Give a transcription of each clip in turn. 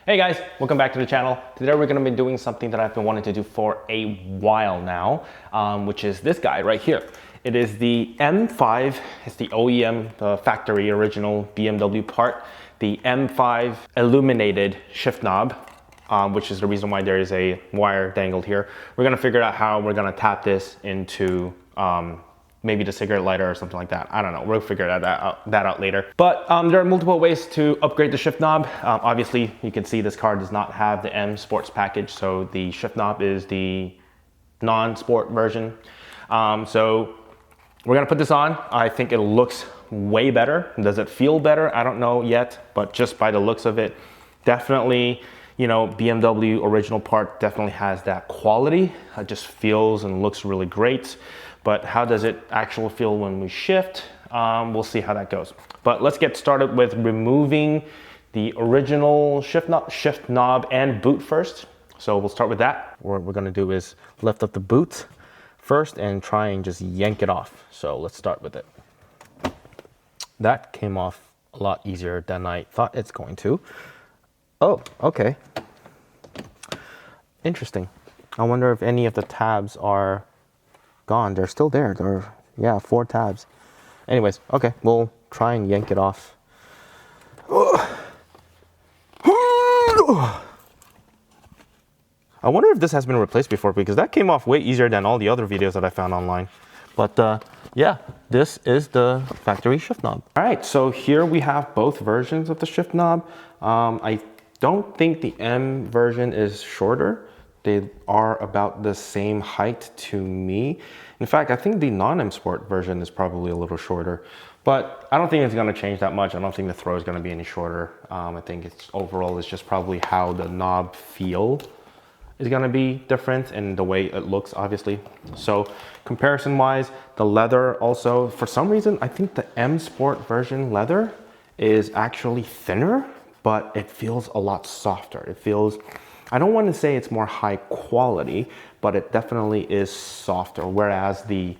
Hey guys, welcome back to the channel. Today we're going to be doing something that I've been wanting to do for a while now, which is this guy right here. It is the M5, it's the OEM, the factory original BMW part, the M5 Illuminated shift knob, which is the reason why there is a wire dangled here. We're going to figure out how we're going to tap this into maybe the cigarette lighter or something like that. I don't know, we'll figure that out later. But there are multiple ways to upgrade the shift knob. Obviously, you can see this car does not have the M Sports package, so the shift knob is the non-sport version. So we're gonna put this on. I think it looks way better. Does it feel better? I don't know yet, but just by the looks of it, definitely, you know, BMW original part definitely has that quality. It just feels and looks really great. But how does it actually feel when we shift? We'll see how that goes. But let's get started with removing the original shift knob and boot first. So we'll start with that. What we're gonna do is lift up the boot first and try and just yank it off. So let's start with it. That came off a lot easier than I thought it's going to. Oh, okay. Interesting. I wonder if any of the tabs are gone. They're still there. Yeah, 4 tabs. Anyways, okay, we'll try and yank it off. I wonder if this has been replaced before, because that came off way easier than all the other videos that I found online. But yeah, this is the factory shift knob. All right, so here we have both versions of the shift knob. I don't think the M version is shorter. They are about the same height to me. In fact, I think the non-M Sport version is probably a little shorter, but I don't think it's gonna change that much. I don't think the throw is gonna be any shorter. I think it's overall, it's just probably how the knob feel is gonna be different and the way it looks, obviously. So comparison wise, the leather also, for some reason, I think the M Sport version leather is actually thinner, but it feels a lot softer. It feels, I don't want to say it's more high quality, but it definitely is softer. Whereas the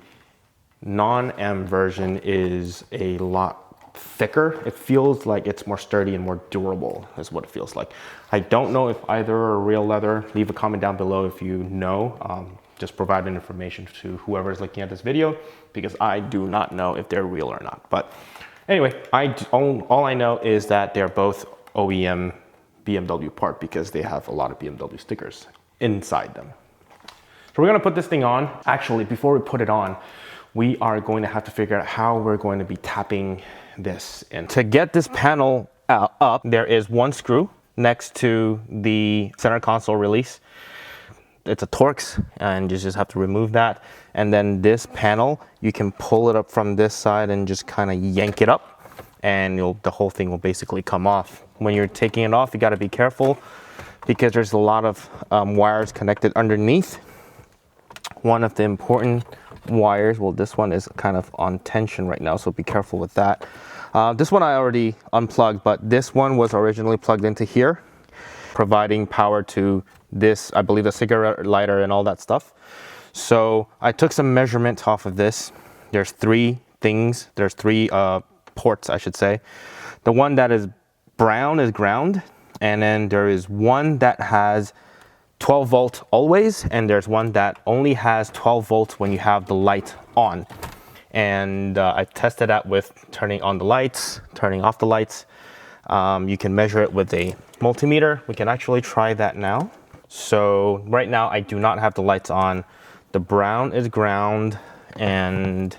non-M version is a lot thicker. It feels like it's more sturdy and more durable is what it feels like. I don't know if either are real leather. Leave a comment down below if you know. Just provide information to whoever is looking at this video, because I do not know if they're real or not. But anyway, all I know is that they're both OEM BMW part, because they have a lot of BMW stickers inside them. So we're gonna put this thing on. Actually, before we put it on, we are going to have to figure out how we're going to be tapping this in. To get this panel up, there is one screw next to the center console release. It's a Torx, and you just have to remove that. And then this panel, you can pull it up from this side and just kind of yank it up, and the whole thing will basically come off. When you're taking it off, you got to be careful, because there's a lot of wires connected underneath. One of the important wires, well, this one is kind of on tension right now, so be careful with that. This one I already unplugged, but this one was originally plugged into here, providing power to this, I believe, the cigarette lighter and all that stuff. So I took some measurements off of this. There's 3 things. There's 3 ports, I should say. The one that is brown is ground, and then there is one that has 12 volt always, and there's one that only has 12 volts when you have the light on. And I tested that with turning on the lights, turning off the lights. You can measure it with a multimeter. We can actually try that now. So right now I do not have the lights on. The brown is ground, and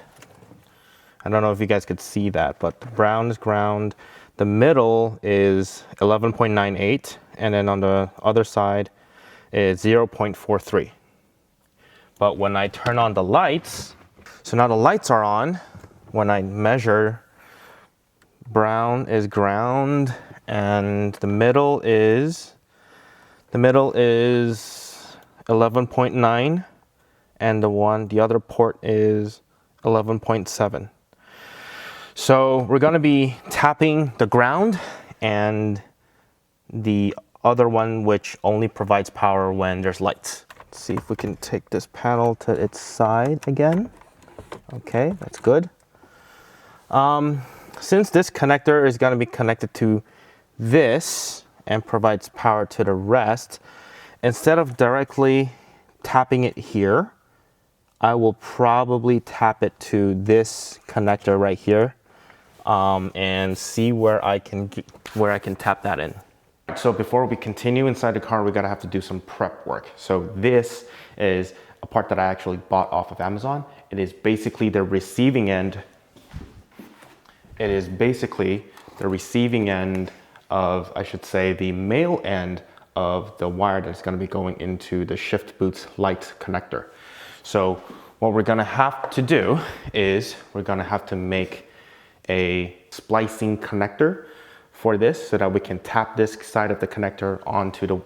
I don't know if you guys could see that, but the brown is ground. The middle is 11.98, and then on the other side is 0.43. But when I turn on the lights, so now the lights are on. When I measure, brown is ground, and the middle is 11.9, and the other port is 11.7. So we're gonna be tapping the ground and the other one, which only provides power when there's lights. Let's see if we can take this panel to its side again. Okay, that's good. Since this connector is gonna be connected to this, and provides power to the rest. Instead of directly tapping it here, I will probably tap it to this connector right here and see where I can tap that in. So before we continue inside the car, we gotta have to do some prep work. So this is a part that I actually bought off of Amazon. It is basically the receiving end. It is basically the receiving end of, I should say, the male end of the wire that's gonna be going into the shift boots light connector. So what we're gonna have to do is we're gonna have to make a splicing connector for this so that we can tap this side of the connector onto the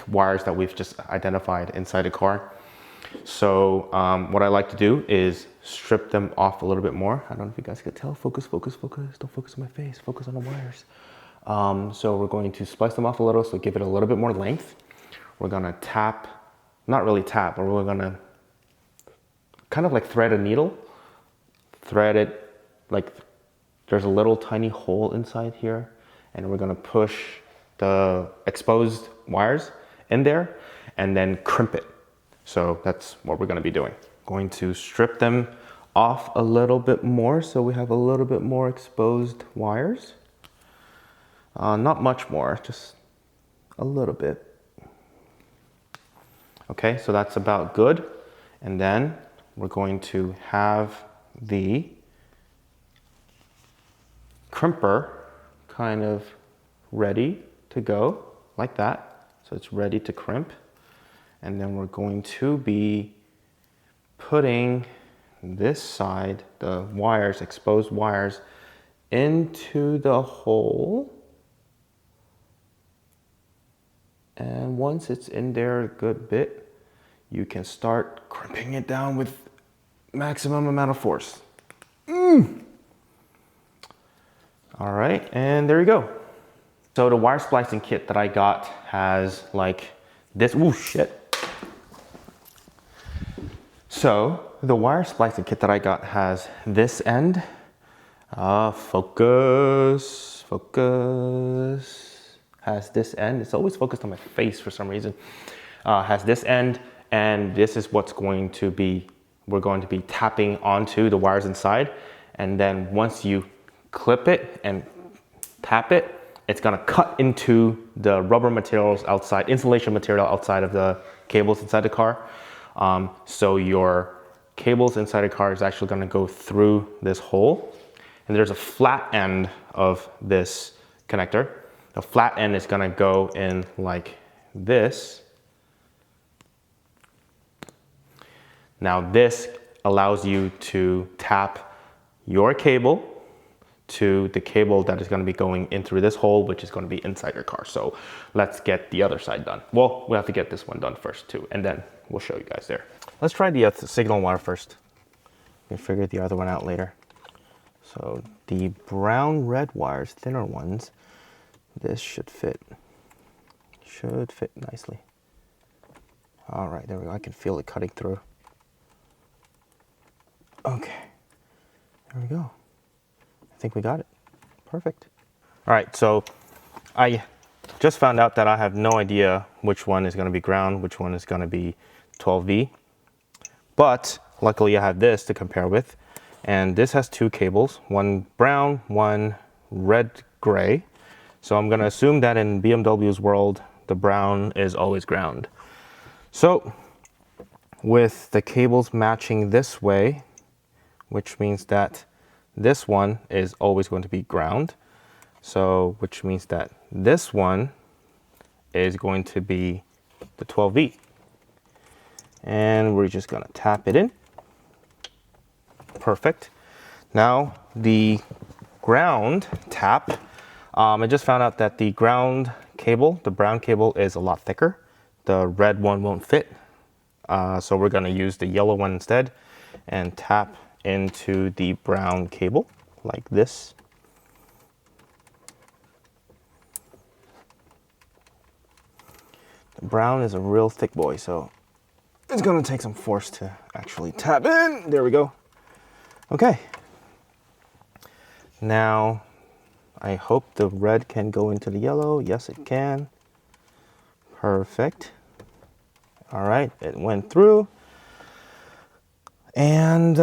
wires that we've just identified inside the car. So what I like to do is strip them off a little bit more. I don't know if you guys can tell. Focus, focus, focus. Don't focus on my face. Focus on the wires. So we're going to splice them off a little, so give it a little bit more length. We're gonna tap, not really tap, but we're gonna kind of like thread a needle. Thread it like there's a little tiny hole inside here, and we're gonna push the exposed wires in there and then crimp it. So that's what we're gonna be doing. Going to strip them off a little bit more so we have a little bit more exposed wires. Not much more, just a little bit. Okay, so that's about good. And then we're going to have the crimper kind of ready to go like that. So it's ready to crimp. And then we're going to be putting this side, the wires, exposed wires, into the hole. And once it's in there a good bit, you can start crimping it down with maximum amount of force. All right, and there you go. So the wire splicing kit that I got has like this, ooh, shit. So the wire splicing kit that I got has this end, focus, has this end. It's always focused on my face for some reason. Has this end, and this is what's going to be, we're going to be tapping onto the wires inside. And then once you clip it and tap it, it's gonna cut into the rubber materials outside, insulation material outside of the cables inside the car. So your cables inside the car is actually gonna go through this hole. And there's a flat end of this connector. The flat end is gonna go in like this. Now this allows you to tap your cable to the cable that is going to be going in through this hole, which is going to be inside your car. So let's get the other side done. Well, we have to get this one done first too, and then we'll show you guys there. Let's try the signal wire first. We can figure the other one out later. So the brown red wires, thinner ones, this should fit nicely. All right, there we go. I can feel it cutting through. Okay, there we go. I think we got it. Perfect. All right, so I just found out that I have no idea which one is going to be ground, which one is going to be 12V. But luckily I have this to compare with. And this has two cables, one brown, one red gray. So I'm going to assume that in BMW's world, the brown is always ground. So with the cables matching this way, which means that this one is always going to be ground. So, which means that this one is going to be the 12V. And we're just gonna tap it in. Perfect. Now, the ground tap, I just found out that the ground cable, the brown cable, is a lot thicker. The red one won't fit. So we're gonna use the yellow one instead and tap into the brown cable like this. The brown is a real thick boy, so it's gonna take some force to actually tap in. There we go. Okay. Now, I hope the red can go into the yellow. Yes, it can. Perfect. All right, it went through. And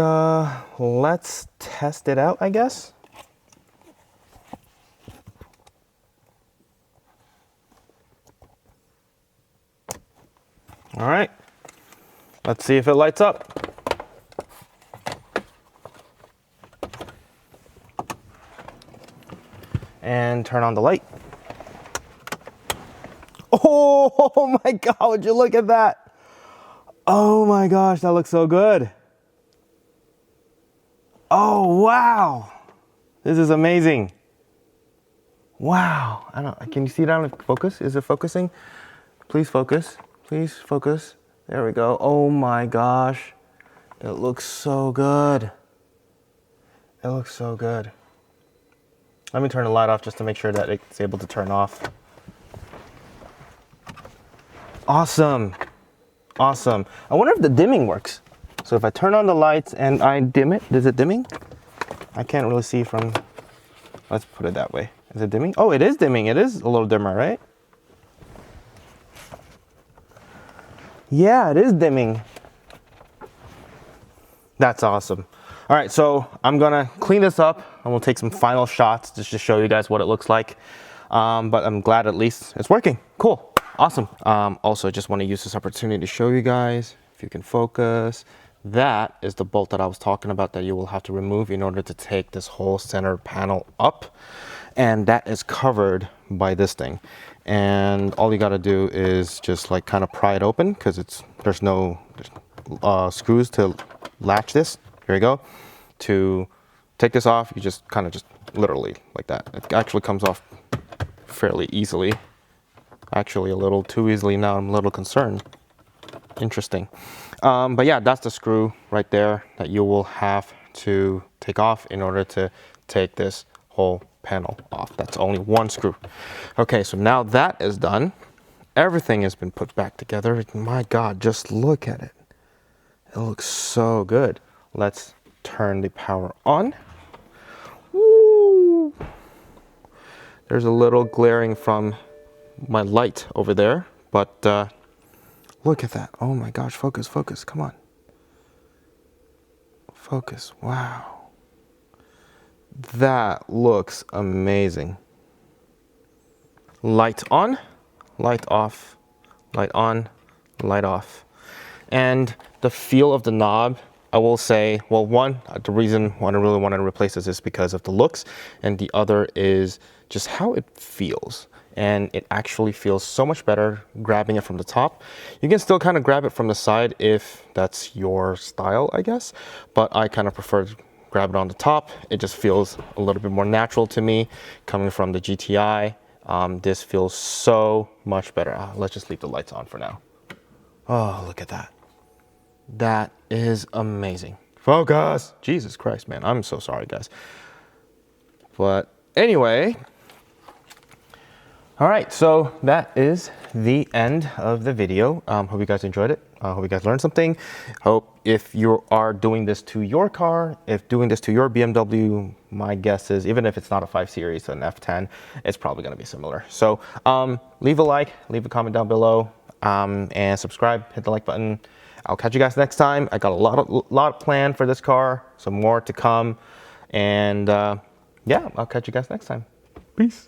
let's test it out, I guess. All right, let's see if it lights up. And turn on the light. Oh my God, would you look at that? Oh my gosh, that looks so good. Oh, wow. This is amazing. Wow. Can you see that on focus? Is it focusing? Please focus. Please focus. There we go. Oh my gosh. It looks so good. It looks so good. Let me turn the light off just to make sure that it's able to turn off. Awesome. Awesome. I wonder if the dimming works. So if I turn on the lights and I dim it, is it dimming? I can't really see from, let's put it that way. Is it dimming? Oh, it is dimming. It is a little dimmer, right? Yeah, it is dimming. That's awesome. All right, so I'm gonna clean this up and we'll take some final shots just to show you guys what it looks like. But I'm glad at least it's working. Cool, awesome. Also, just wanna use this opportunity to show you guys, if you can focus, that is the bolt that I was talking about that you will have to remove in order to take this whole center panel up. And that is covered by this thing. And all you gotta do is just like kind of pry it open because there's no screws to latch this. Here you go. To take this off, you just kind of just literally like that. It actually comes off fairly easily. Actually a little too easily now. I'm a little concerned. Interesting. But yeah, that's the screw right there that you will have to take off in order to take this whole panel off. That's only one screw. Okay, so now that is done. Everything has been put back together. My God, just look at it. It looks so good. Let's turn the power on. Woo! There's a little glaring from my light over there, but look at that. Oh my gosh, focus, focus, come on. Focus, wow. That looks amazing. Light on, light off, light on, light off. And the feel of the knob, I will say, well, one, the reason why I really wanted to replace this is because of the looks, and the other is just how it feels. And it actually feels so much better grabbing it from the top. You can still kind of grab it from the side if that's your style, I guess, but I kind of prefer to grab it on the top. It just feels a little bit more natural to me coming from the GTI. This feels so much better. Let's just leave the lights on for now. Oh, look at that. That is amazing. Focus. Jesus Christ, man. I'm so sorry, guys. But anyway, all right, so that is the end of the video. Hope you guys enjoyed it. Hope you guys learned something. Hope if you are doing this to your car, if doing this to your BMW, my guess is, even if it's not a 5 Series, an F10, it's probably gonna be similar. So leave a like, leave a comment down below, and subscribe, hit the like button. I'll catch you guys next time. I got a lot planned for this car, some more to come. And yeah, I'll catch you guys next time. Peace.